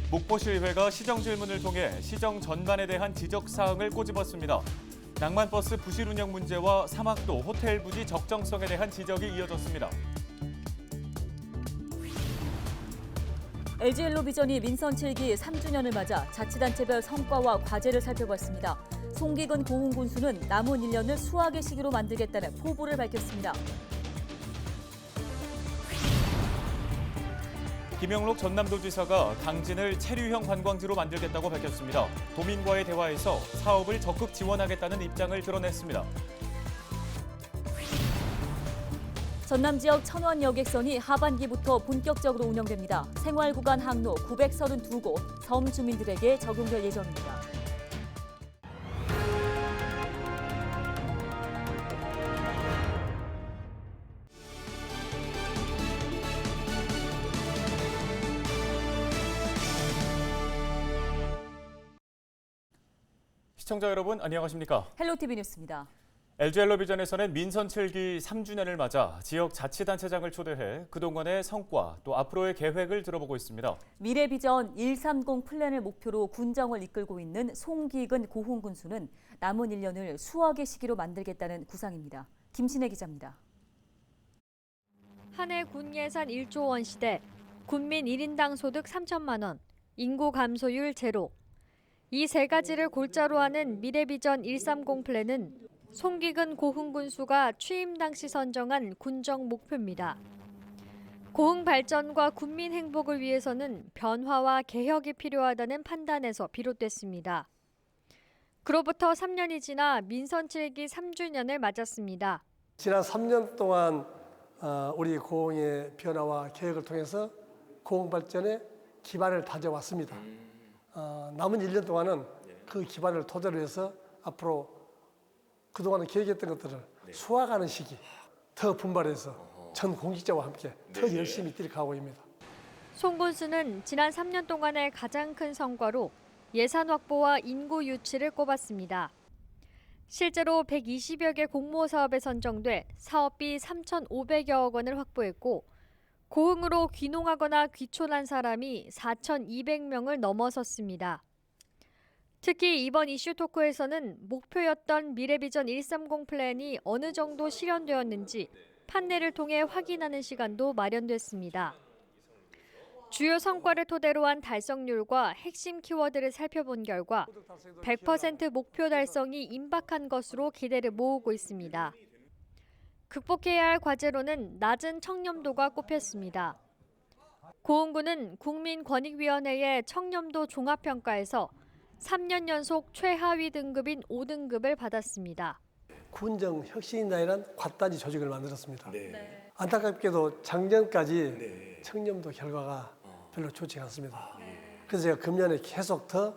목포시의회가 시정질문을 통해 시정 전반에 대한 지적사항을 꼬집었습니다. 낭만버스 부실 운영 문제와 사막도 호텔 부지 적정성에 대한 지적이 이어졌습니다. LG엘로비전이 민선 7기 3주년을 맞아 자치단체별 성과와 과제를 살펴봤습니다. 송기근 고흥군수는 남은 1년을 수학의 시기로 만들겠다는 포부를 밝혔습니다. 김영록 전남도지사가 강진을 체류형 관광지로 만들겠다고 밝혔습니다. 도민과의 대화에서 사업을 적극 지원하겠다는 입장을 드러냈습니다. 전남 지역 천원 여객선이 하반기부터 본격적으로 운영됩니다. 생활구간 항로 932곳, 섬 주민들에게 적용될 예정입니다. 시청자 여러분 안녕하십니까? 헬로티비 뉴스입니다. LG엘로비전에서는 민선 7기 3주년을 맞아 지역 자치단체장을 초대해 그동안의 성과 또 앞으로의 계획을 들어보고 있습니다. 미래비전 130 플랜을 목표로 군정을 이끌고 있는 송기근 고흥군수는 남은 1년을 수학의 시기로 만들겠다는 구상입니다. 김신혜 기자입니다. 한 해 군 예산 1조 원 시대, 군민 1인당 소득 3천만 원, 인구 감소율 제로. 이 세 가지를 골자로 하는 미래비전 130 플랜은 송기근 고흥군수가 취임 당시 선정한 군정 목표입니다. 고흥 발전과 군민 행복을 위해서는 변화와 개혁이 필요하다는 판단에서 비롯됐습니다. 그로부터 3년이 지나 민선 7기 3주년을 맞았습니다. 지난 3년 동안 우리 고흥의 변화와 개혁을 통해서 고흥 발전의 기반을 다져왔습니다. 남은 1년 동안은 그 기반을 토대로 해서 앞으로 그동안 계획했던 것들을 수확하는 시기 더 분발해서 전 공직자와 함께 더 열심히 뛰어가고 있습니다. 송 군수는 지난 3년 동안의 가장 큰 성과로 예산 확보와 인구 유치를 꼽았습니다. 실제로 120여 개 공모 사업에 선정돼 사업비 3,500여억 원을 확보했고 고흥으로 귀농하거나 귀촌한 사람이 4,200명을 넘어섰습니다. 특히 이번 이슈 토크에서는 목표였던 미래비전 130 플랜이 어느 정도 실현되었는지 판례를 통해 확인하는 시간도 마련됐습니다. 주요 성과를 토대로 한 달성률과 핵심 키워드를 살펴본 결과 100% 목표 달성이 임박한 것으로 기대를 모으고 있습니다. 극복해야 할 과제로는 낮은 청렴도가 꼽혔습니다. 고흥군은 국민권익위원회의 청렴도 종합평가에서 3년 연속 최하위 등급인 5등급을 받았습니다. 군정 혁신이라는 갓단지 조직을 만들었습니다. 안타깝게도 작년까지 청렴도 결과가 별로 좋지 않습니다. 그래서 제가 금년에 계속 더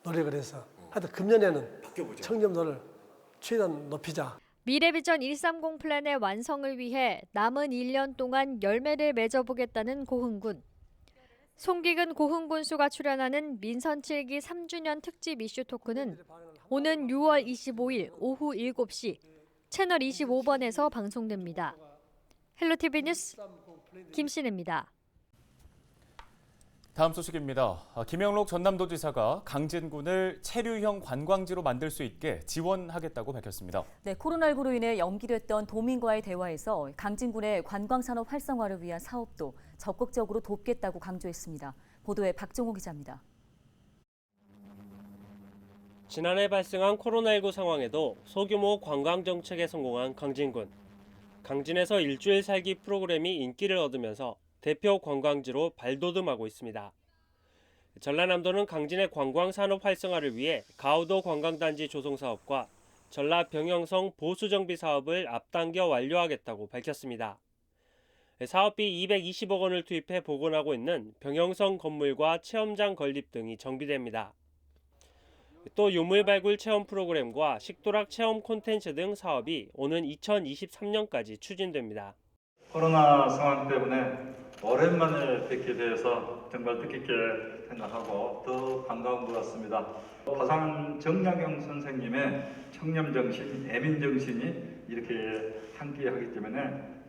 노력을 해서 하여튼 금년에는 청렴도를 최대한 높이자. 미래비전 130 플랜의 완성을 위해 남은 1년 동안 열매를 맺어보겠다는 고흥군. 송기근 고흥군수가 출연하는 민선 7기 3주년 특집 이슈 토크는 오는 6월 25일 오후 7시 채널 25번에서 방송됩니다. 헬로티비 뉴스 김신혜입니다. 다음 소식입니다. 김영록 전남도지사가 강진군을 체류형 관광지로 만들 수 있게 지원하겠다고 밝혔습니다. 네, 코로나19로 인해 연기됐던 도민과의 대화에서 강진군의 관광산업 활성화를 위한 사업도 적극적으로 돕겠다고 강조했습니다. 보도에 박종호 기자입니다. 지난해 발생한 코로나19 상황에도 소규모 관광 정책에 성공한 강진군. 강진에서 일주일 살기 프로그램이 인기를 얻으면서 대표 관광지로 발돋움하고 있습니다. 전라남도는 강진의 관광산업 활성화를 위해 가우도 관광단지 조성 사업과 전라 병영성 보수정비 사업을 앞당겨 완료하겠다고 밝혔습니다. 사업비 220억 원을 투입해 복원하고 있는 병영성 건물과 체험장 건립 등이 정비됩니다. 또 유물 발굴 체험 프로그램과 식도락 체험 콘텐츠 등 사업이 오는 2023년까지 추진됩니다. 코로나 상황 때문에 오랜만에 뵙게 되어서 정말 뜻깊게 생각하고 더 반가운 것 같습니다. 화상 정약용 선생님의 청렴정신, 애민정신이 이렇게 함께하기 때문에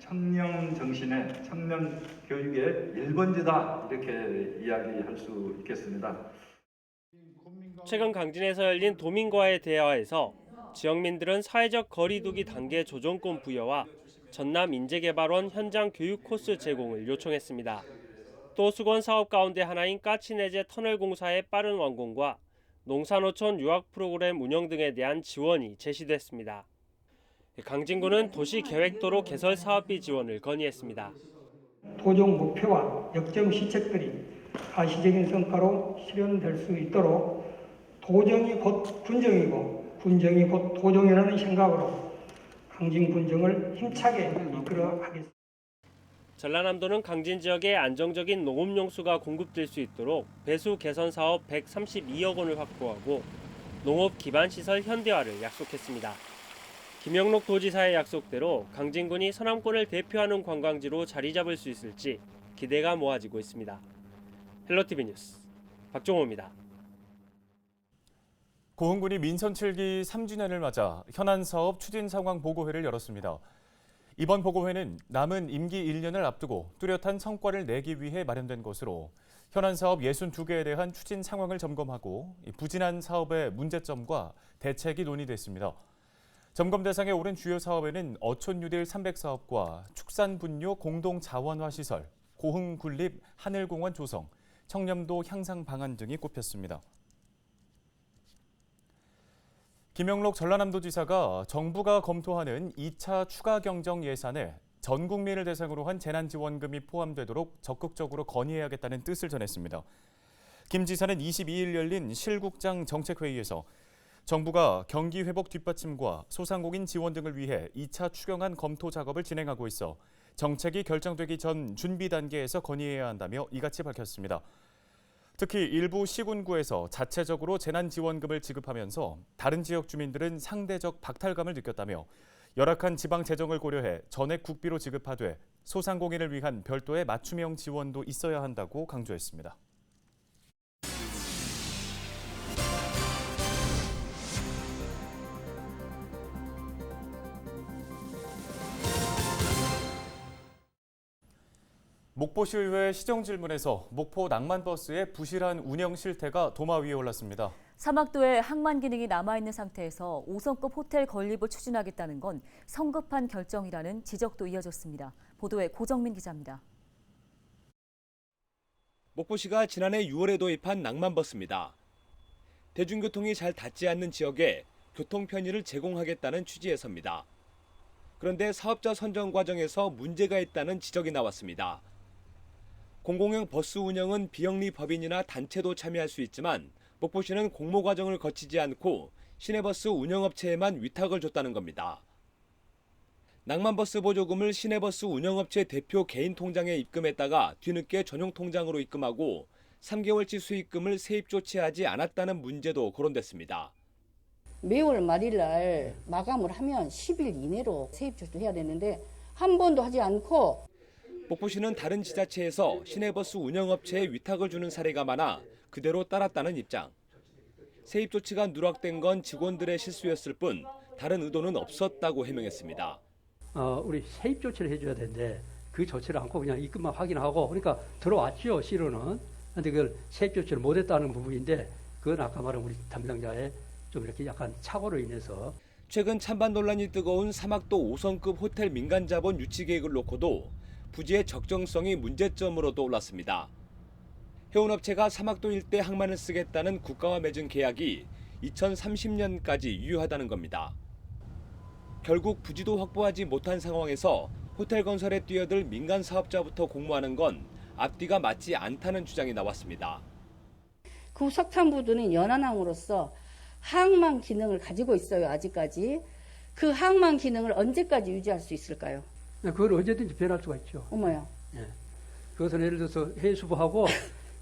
청년 정신의 청년 교육의 1번지다 이렇게 이야기할 수 있겠습니다. 최근 강진에서 열린 도민과의 대화에서 지역민들은 사회적 거리두기 단계 조정권 부여와 전남 인재개발원 현장 교육 코스 제공을 요청했습니다. 또 수건 사업 가운데 하나인 까치내제 터널 공사의 빠른 완공과 농산어촌 유학 프로그램 운영 등에 대한 지원이 제시됐습니다. 강진군은 도시계획도로 개설 사업비 지원을 건의했습니다. 도정 목표와 역점 시책들이 가시적인 성과로 실현될 수 있도록 도정이 곧 군정이고 군정이 곧 도정이라는 생각으로 강진 군정을 힘차게 이끌어 가겠습니다. 전라남도는 강진 지역에 안정적인 농업용수가 공급될 수 있도록 배수 개선 사업 132억 원을 확보하고 농업 기반 시설 현대화를 약속했습니다. 김영록 도지사의 약속대로 강진군이 서남권을 대표하는 관광지로 자리 잡을 수 있을지 기대가 모아지고 있습니다. 헬로티비 뉴스 박종호입니다. 고흥군이 민선 7기 3주년을 맞아 현안 사업 추진 상황 보고회를 열었습니다. 이번 보고회는 남은 임기 1년을 앞두고 뚜렷한 성과를 내기 위해 마련된 것으로 현안 사업 62개에 대한 추진 상황을 점검하고 부진한 사업의 문제점과 대책이 논의됐습니다. 점검 대상에 오른 주요 사업에는 어촌뉴딜 300사업과 축산분뇨 공동자원화 시설, 고흥군립 하늘공원 조성, 청렴도 향상 방안 등이 꼽혔습니다. 김영록 전라남도지사가 정부가 검토하는 2차 추가 경정 예산에 전 국민을 대상으로 한 재난지원금이 포함되도록 적극적으로 건의해야겠다는 뜻을 전했습니다. 김 지사는 22일 열린 실국장 정책회의에서 정부가 경기 회복 뒷받침과 소상공인 지원 등을 위해 2차 추경안 검토 작업을 진행하고 있어 정책이 결정되기 전 준비 단계에서 건의해야 한다며 이같이 밝혔습니다. 특히 일부 시군구에서 자체적으로 재난지원금을 지급하면서 다른 지역 주민들은 상대적 박탈감을 느꼈다며 열악한 지방 재정을 고려해 전액 국비로 지급하되 소상공인을 위한 별도의 맞춤형 지원도 있어야 한다고 강조했습니다. 목포시의회 시정질문에서 목포 낭만버스의 부실한 운영 실태가 도마 위에 올랐습니다. 사막도에 항만 기능이 남아있는 상태에서 5성급 호텔 건립을 추진하겠다는 건 성급한 결정이라는 지적도 이어졌습니다. 보도에 고정민 기자입니다. 목포시가 지난해 6월에 도입한 낭만버스입니다. 대중교통이 잘 닿지 않는 지역에 교통 편의를 제공하겠다는 취지에서입니다. 그런데 사업자 선정 과정에서 문제가 있다는 지적이 나왔습니다. 공공형 버스 운영은 비영리 법인이나 단체도 참여할 수 있지만 목포시는 공모 과정을 거치지 않고 시내버스 운영업체에만 위탁을 줬다는 겁니다. 낭만버스 보조금을 시내버스 운영업체 대표 개인 통장에 입금했다가 뒤늦게 전용 통장으로 입금하고 3개월치 수익금을 세입 조치하지 않았다는 문제도 거론됐습니다. 매월 말일날 마감을 하면 10일 이내로 세입 조치해야 되는데 한 번도 하지 않고 목포시는 다른 지자체에서 시내버스 운영업체에 위탁을 주는 사례가 많아 그대로 따랐다는 입장. 세입 조치가 누락된 건 직원들의 실수였을 뿐 다른 의도는 없었다고 해명했습니다. 우리 세입 조치를 해줘야 되는데 그 조치를 않고 그냥 입금만 확인하고 그러니까 들어왔죠 실로는. 그런데 그걸 세입 조치를 못했다는 부분인데 그건 아까 말한 우리 담당자의 좀 이렇게 약간 착오로 인해서. 최근 찬반 논란이 뜨거운 사막도 5성급 호텔 민간 자본 유치 계획을 놓고도 부지의 적정성이 문제점으로 떠올랐습니다. 해운업체가 사막도 일대 항만을 쓰겠다는 국가와 맺은 계약이 2030년까지 유효하다는 겁니다. 결국 부지도 확보하지 못한 상황에서 호텔 건설에 뛰어들 민간 사업자부터 공모하는 건 앞뒤가 맞지 않다는 주장이 나왔습니다. 그 석탄부두는 연안항으로서 항만 기능을 가지고 있어요. 아직까지. 그 항만 기능을 언제까지 유지할 수 있을까요? 그걸 언제든지 변할 수가 있죠. 어머요. 예. 그것은 예를 들어서 해수부하고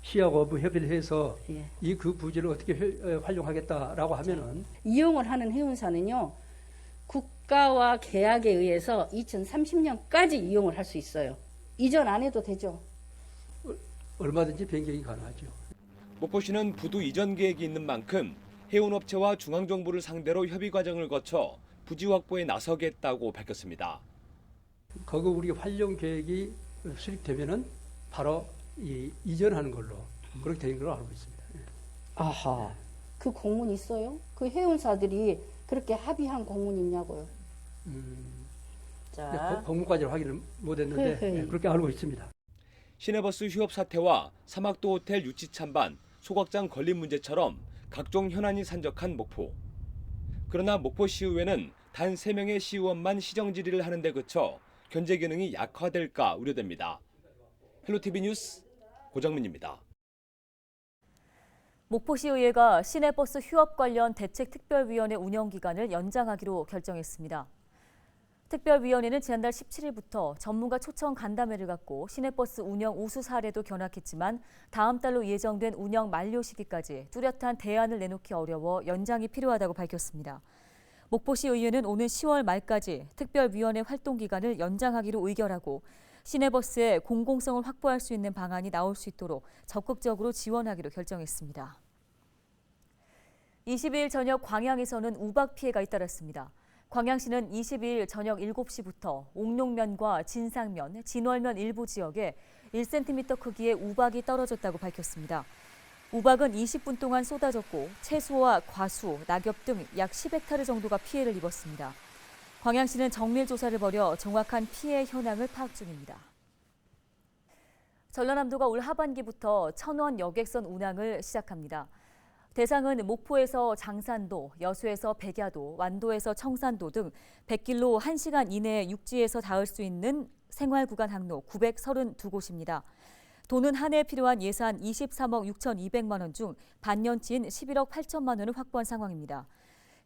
시하고 협의를 해서 예. 이 그 부지를 어떻게 활용하겠다라고 하면은 이용을 하는 해운사는요. 국가와 계약에 의해서 2030년까지 이용을 할 수 있어요. 이전 안 해도 되죠. 얼마든지 변경이 가능하죠. 목포시는 부두 이전 계획이 있는 만큼 해운업체와 중앙정부를 상대로 협의 과정을 거쳐 부지 확보에 나서겠다고 밝혔습니다. 그거 우리 활용 계획이 수립되면은 바로 이전하는 걸로 그렇게 된 걸로 알고 있습니다. 아하. 그 공문 있어요? 그 해운사들이 그렇게 합의한 공문 있냐고요? 자, 공문까지는 확인을 못했는데 그렇게 알고 있습니다. 시내버스 휴업 사태와 사막도 호텔 유치 찬반, 소각장 건립 문제처럼 각종 현안이 산적한 목포. 그러나 목포시의회는 단 3명의 시의원만 시정 질의를 하는 데 그쳐 견제 기능이 약화될까 우려됩니다. 헬로티비 뉴스 고정민입니다. 목포시의회가 시내버스 휴업 관련 대책특별위원회 운영 기간을 연장하기로 결정했습니다. 특별위원회는 지난달 17일부터 전문가 초청 간담회를 갖고 시내버스 운영 우수 사례도 견학했지만 다음 달로 예정된 운영 만료 시기까지 뚜렷한 대안을 내놓기 어려워 연장이 필요하다고 밝혔습니다. 목포시의회는 오는 10월 말까지 특별위원회 활동 기간을 연장하기로 의결하고 시내버스의 공공성을 확보할 수 있는 방안이 나올 수 있도록 적극적으로 지원하기로 결정했습니다. 22일 저녁 광양에서는 우박 피해가 잇따랐습니다. 광양시는 22일 저녁 7시부터 옥룡면과 진상면, 진월면 일부 지역에 1cm 크기의 우박이 떨어졌다고 밝혔습니다. 우박은 20분 동안 쏟아졌고 채소와 과수, 낙엽 등 약 10헥타르 정도가 피해를 입었습니다. 광양시는 정밀 조사를 벌여 정확한 피해 현황을 파악 중입니다. 전라남도가 올 하반기부터 천원 여객선 운항을 시작합니다. 대상은 목포에서 장산도, 여수에서 백야도, 완도에서 청산도 등 100km 1시간 이내에 육지에서 닿을 수 있는 생활구간 항로 932곳입니다. 도는 한 해에 필요한 예산 23억 6,200만 원 중 반년치인 11억 8천만 원을 확보한 상황입니다.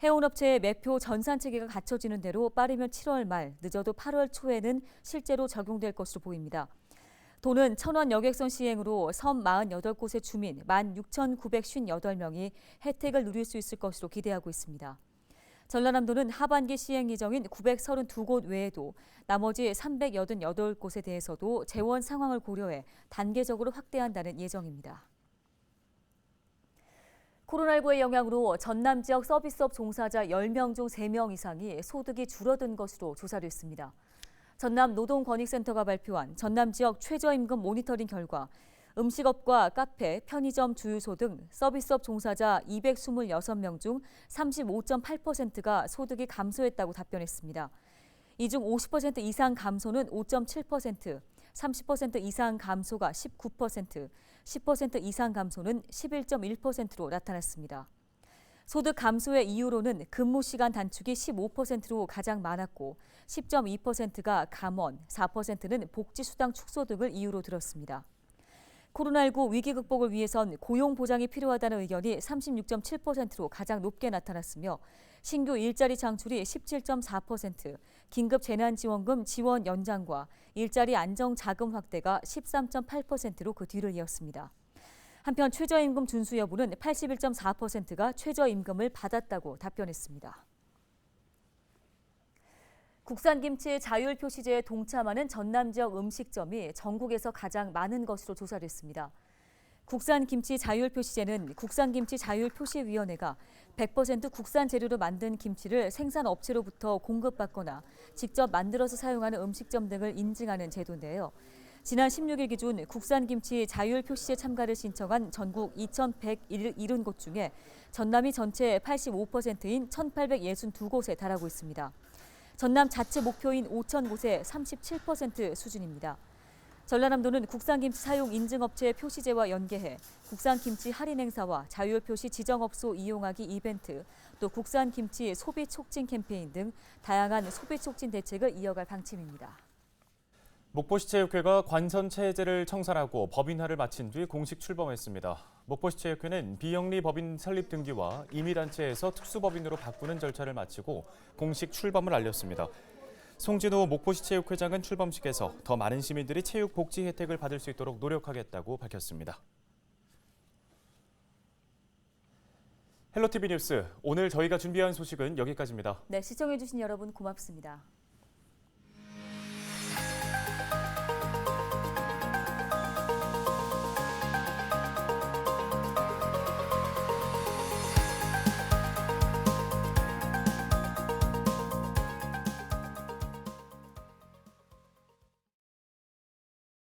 해운업체의 매표 전산 체계가 갖춰지는 대로 빠르면 7월 말, 늦어도 8월 초에는 실제로 적용될 것으로 보입니다. 도는 천원 여객선 시행으로 섬 48곳의 주민 16,958명이 혜택을 누릴 수 있을 것으로 기대하고 있습니다. 전라남도는 하반기 시행 예정인 932곳 외에도 나머지 388곳에 대해서도 재원 상황을 고려해 단계적으로 확대한다는 예정입니다. 코로나19의 영향으로 전남 지역 서비스업 종사자 10명 중 3명 이상이 소득이 줄어든 것으로 조사됐습니다. 전남 노동권익센터가 발표한 전남 지역 최저임금 모니터링 결과 음식업과 카페, 편의점, 주유소 등 서비스업 종사자 226명 중 35.8%가 소득이 감소했다고 답변했습니다. 이 중 50% 이상 감소는 5.7%, 30% 이상 감소가 19%, 10% 이상 감소는 11.1%로 나타났습니다. 소득 감소의 이유로는 근무 시간 단축이 15%로 가장 많았고 10.2%가 감원, 4%는 복지수당 축소 등을 이유로 들었습니다. 코로나19 위기 극복을 위해선 고용 보장이 필요하다는 의견이 36.7%로 가장 높게 나타났으며 신규 일자리 창출이 17.4%, 긴급 재난지원금 지원 연장과 일자리 안정자금 확대가 13.8%로 그 뒤를 이었습니다. 한편 최저임금 준수 여부는 81.4%가 최저임금을 받았다고 답변했습니다. 국산김치 자율 표시제에 동참하는 전남 지역 음식점이 전국에서 가장 많은 것으로 조사됐습니다. 국산김치 자율 표시제는 국산김치 자율 표시위원회가 100% 국산 재료로 만든 김치를 생산업체로부터 공급받거나 직접 만들어서 사용하는 음식점 등을 인증하는 제도인데요. 지난 16일 기준 국산김치 자율 표시제 참가를 신청한 전국 2,170곳 중에 전남이 전체 85%인 1,862곳에 달하고 있습니다. 전남 자체 목표인 5,000곳의 37% 수준입니다. 전라남도는 국산김치 사용 인증업체 표시제와 연계해 국산김치 할인 행사와 자율 표시 지정업소 이용하기 이벤트, 또 국산김치 소비 촉진 캠페인 등 다양한 소비 촉진 대책을 이어갈 방침입니다. 목포시체육회가 관선체제를 청산하고 법인화를 마친 뒤 공식 출범했습니다. 목포시체육회는 비영리 법인 설립 등기와 임의단체에서 특수법인으로 바꾸는 절차를 마치고 공식 출범을 알렸습니다. 송진호 목포시체육회장은 출범식에서 더 많은 시민들이 체육 복지 혜택을 받을 수 있도록 노력하겠다고 밝혔습니다. 헬로티비 뉴스, 오늘 저희가 준비한 소식은 여기까지입니다. 네, 시청해주신 여러분 고맙습니다.